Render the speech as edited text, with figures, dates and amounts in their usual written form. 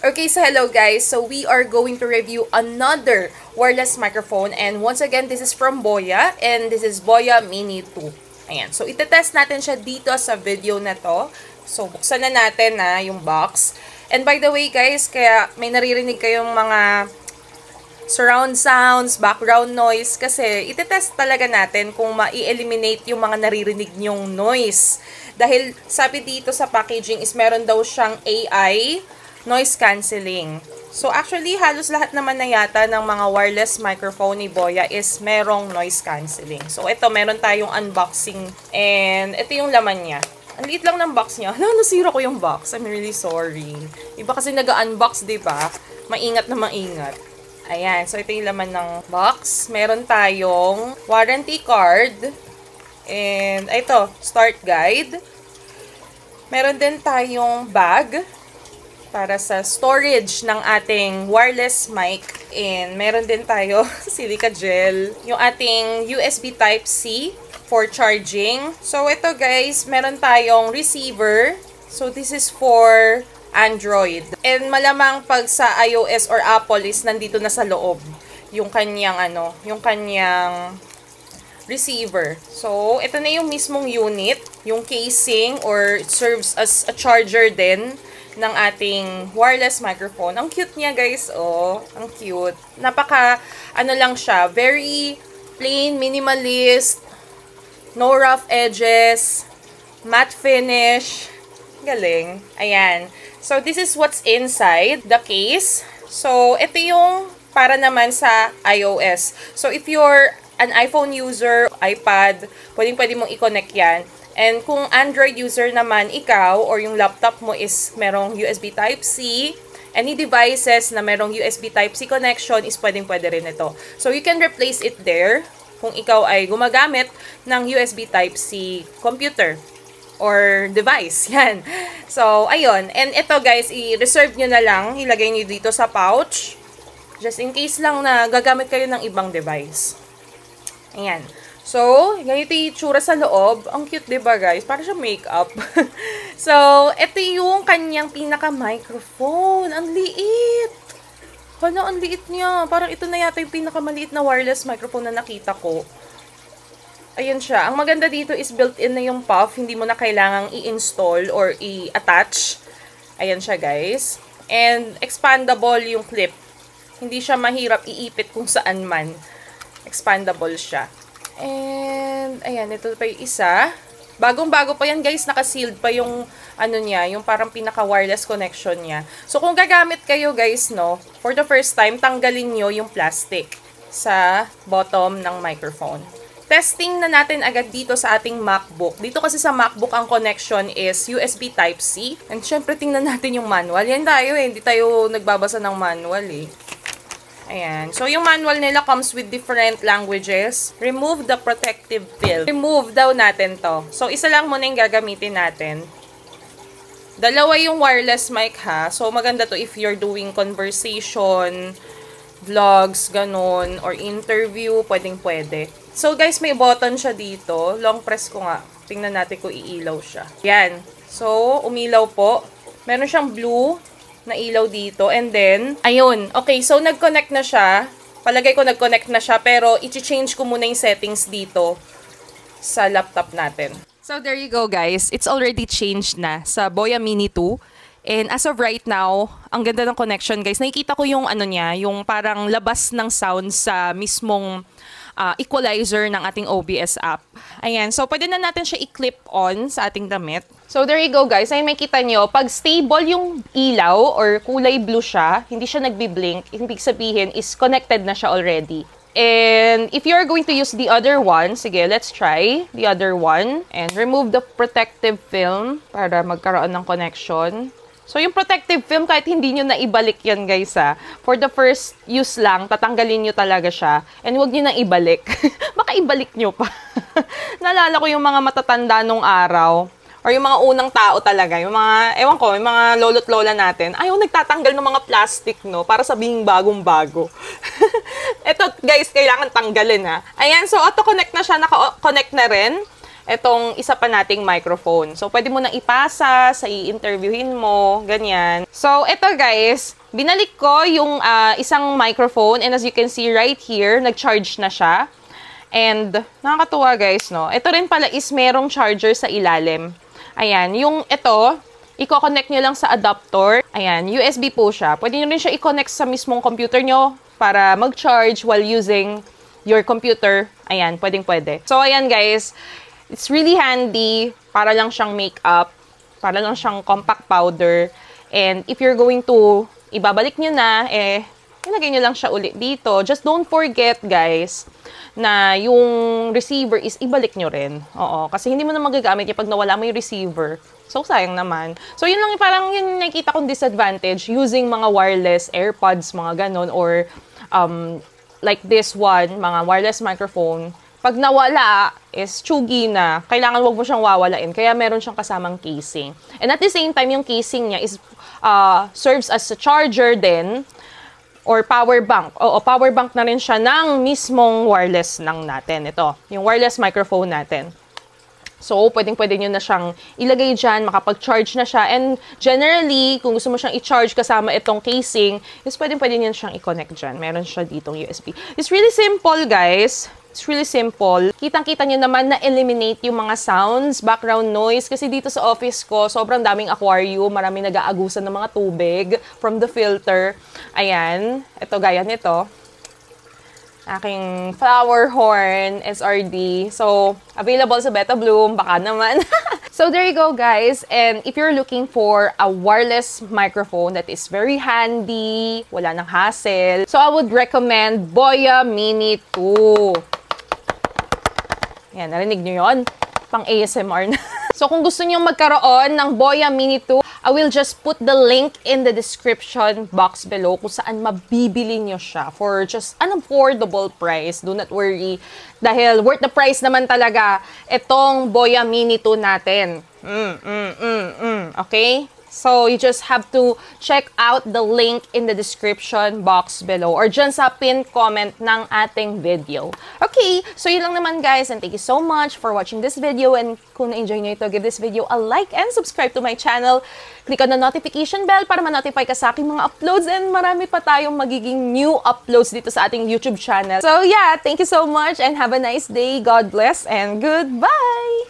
Okay, so hello guys. So we are going to review another wireless microphone, and once again, this is from Boya, and this is Boya Mini 2. Ayan. So itetest natin siya dito sa video na to. So buksan na natin yung box. And by the way guys, kaya may naririnig kayong mga surround sounds, background noise, kasi itetest talaga natin kung ma-eliminate yung mga naririnig nyong noise. Dahil sabi dito sa packaging is meron daw siyang AI noise cancelling. So actually, halos lahat naman na yata ng mga wireless microphone ni Boya is merong noise cancelling. So ito, meron tayong unboxing and ito yung laman niya. Ang liit lang ng box niya. Nasira ko yung box. I'm really sorry. Iba kasi nag-unbox, diba? Maingat na maingat. Ayan. So ito yung laman ng box. Meron tayong warranty card. And ito, start guide. Meron din tayong bag para sa storage ng ating wireless mic. And meron din tayo silica gel. Yung ating USB Type-C for charging. So ito guys, meron tayong receiver. So this is for Android. And malamang pag sa iOS or Apple is nandito na sa loob yung kanyang yung kanyang receiver. So ito na yung mismong unit, yung casing, or it serves as a charger din ng ating wireless microphone. Ang cute niya guys, oh. Ang cute. Napaka, lang siya, very plain, minimalist, no rough edges, matte finish. Galing. Ayan. So, this is what's inside the case. So, ito yung para naman sa iOS. So, if you're an iPhone user, iPad, pwede mong i-connect yan. And kung Android user naman ikaw, or yung laptop mo is merong USB Type-C, any devices na merong USB Type-C connection is pwede rin ito. So, you can replace it there kung ikaw ay gumagamit ng USB Type-C computer or device. Yan. So, ayun. And ito guys, i-reserve nyo na lang. Ilagay nyo dito sa pouch. Just in case lang na gagamit kayo ng ibang device. Ayan. So, ganito yung itsura sa loob. Ang cute, diba guys? Para siya makeup. So, ito yung kanyang pinaka-microphone. Ang liit! Hala, ang liit niya. Parang ito na yata yung pinakamaliit na wireless microphone na nakita ko. Ayan siya. Ang maganda dito is built-in na yung puff. Hindi mo na kailangang i-install or i-attach. Ayan siya guys. And expandable yung clip. Hindi siya mahirap iipit kung saan man. Expandable siya. And, ayan, ito pa yung isa. Bagong-bago pa yan, guys. Naka-sealed pa yung, niya, yung parang pinaka-wireless connection niya. So, kung gagamit kayo, guys, no, for the first time, tanggalin nyo yung plastic sa bottom ng microphone. Testing na natin agad dito sa ating MacBook. Dito kasi sa MacBook, ang connection is USB Type-C. And, syempre, tingnan natin yung manual. Yan tayo, Hindi tayo nagbabasa ng manual, Ayan. So, yung manual nila comes with different languages. Remove the protective film. Remove daw natin to. So, isa lang muna yung gagamitin natin. Dalawa yung wireless mic ha. So, maganda to if you're doing conversation, vlogs, ganun, or interview, pwede. So, guys, may button siya dito. Long press ko nga. Tingnan natin kung iilaw siya. Yan. So, umilaw po. Meron siyang blue na ilaw dito. And then, ayun. Okay, so nag-connect na siya. Palagay ko nag-connect na siya. Pero, i-change ko muna yung settings dito sa laptop natin. So, there you go, guys. It's already changed na sa Boya Mini 2. And as of right now, ang ganda ng connection, guys. Nakikita ko yung niya, yung parang labas ng sound sa mismong equalizer ng ating OBS app. Ayan. So, pwede na natin siya i-clip on sa ating damit. So, there you go guys. Ay, makita nyo, pag stable yung ilaw or kulay blue siya, hindi siya nagbi-blink, ibig sabihin is connected na siya already. And if you're going to use the other one, sige, let's try the other one. And remove the protective film para magkaroon ng connection. So, yung protective film, kahit hindi nyo na ibalik yan, guys, for the first use lang, tatanggalin nyo talaga siya. And huwag nyo na ibalik. Baka ibalik nyo pa. Naalala ko yung mga matatanda nung araw. Or yung mga unang tao talaga. Yung mga, ewan ko, yung mga lolo't lola natin. Ayaw nagtatanggal ng mga plastic, no? Para sabihing bagong-bago. Ito, guys, kailangan tanggalin, Ayan, so auto-connect na siya. Naka-connect na rin. itong isa pa nating microphone. So, pwede mo nang ipasa sa i-interviewin mo, ganyan. So, ito guys, binalik ko yung isang microphone and as you can see right here, nag-charge na siya. And, nakakatuwa guys, no? Ito rin pala is merong charger sa ilalim. Ayan, yung ito, i-connect nyo lang sa adapter. Ayan, USB po siya. Pwede nyo rin siya i-connect sa mismong computer nyo para mag-charge while using your computer. Ayan, pwedeng-pwede. So, ayan guys, it's really handy, para lang siyang makeup, para lang siyang compact powder. And if you're going to, ibabalik nyo na, ilagay nyo lang siya ulit dito. Just don't forget, guys, na yung receiver is ibalik nyo rin. Oo, kasi hindi mo na magagamit yung pag nawala mo yung receiver. So, sayang naman. So, yun lang, parang yun nakikita kong disadvantage using mga wireless AirPods, mga ganon, or like this one, mga wireless microphone. Pag nawala, is chuggy na. Kailangan wag mo siyang wawalain. Kaya meron siyang kasamang casing. And at the same time, yung casing niya is serves as a charger din or power bank. Oo, power bank na rin siya ng mismong wireless lang natin. Ito, yung wireless microphone natin. So, pwedeng-pwede nyo na siyang ilagay dyan, makapag-charge na siya. And generally, kung gusto mo siyang i-charge kasama itong casing, is pwedeng-pwede nyo siyang i-connect dyan. Meron siya ditong USB. It's really simple, guys. It's really simple. Kitang-kita nyo naman na eliminate yung mga sounds, background noise. Kasi dito sa office ko, sobrang daming aquarium. Maraming nag-aagusan ng mga tubig from the filter. Ayan. Ito, gaya nito. Aking flower horn, SRD. So, available sa Beta Bloom. Baka naman. So, there you go, guys. And if you're looking for a wireless microphone that is very handy, wala nang hassle, so I would recommend Boya Mini 2. Yan, narinig nyo yun? Pang ASMR na. So, kung gusto nyo magkaroon ng Boya Mini 2, I will just put the link in the description box below kung saan mabibili nyo siya for just an affordable price. Do not worry. Dahil worth the price naman talaga itong Boya Mini 2 natin. Okay? So, you just have to check out the link in the description box below or dyan sa pinned comment ng ating video. Okay, so yun lang naman guys, and thank you so much for watching this video, and kung na-enjoy nyo ito, give this video a like and subscribe to my channel. Click on the notification bell para ma-notify ka sa aking mga uploads, and marami pa tayong magiging new uploads dito sa ating YouTube channel. So yeah, thank you so much and have a nice day. God bless and goodbye!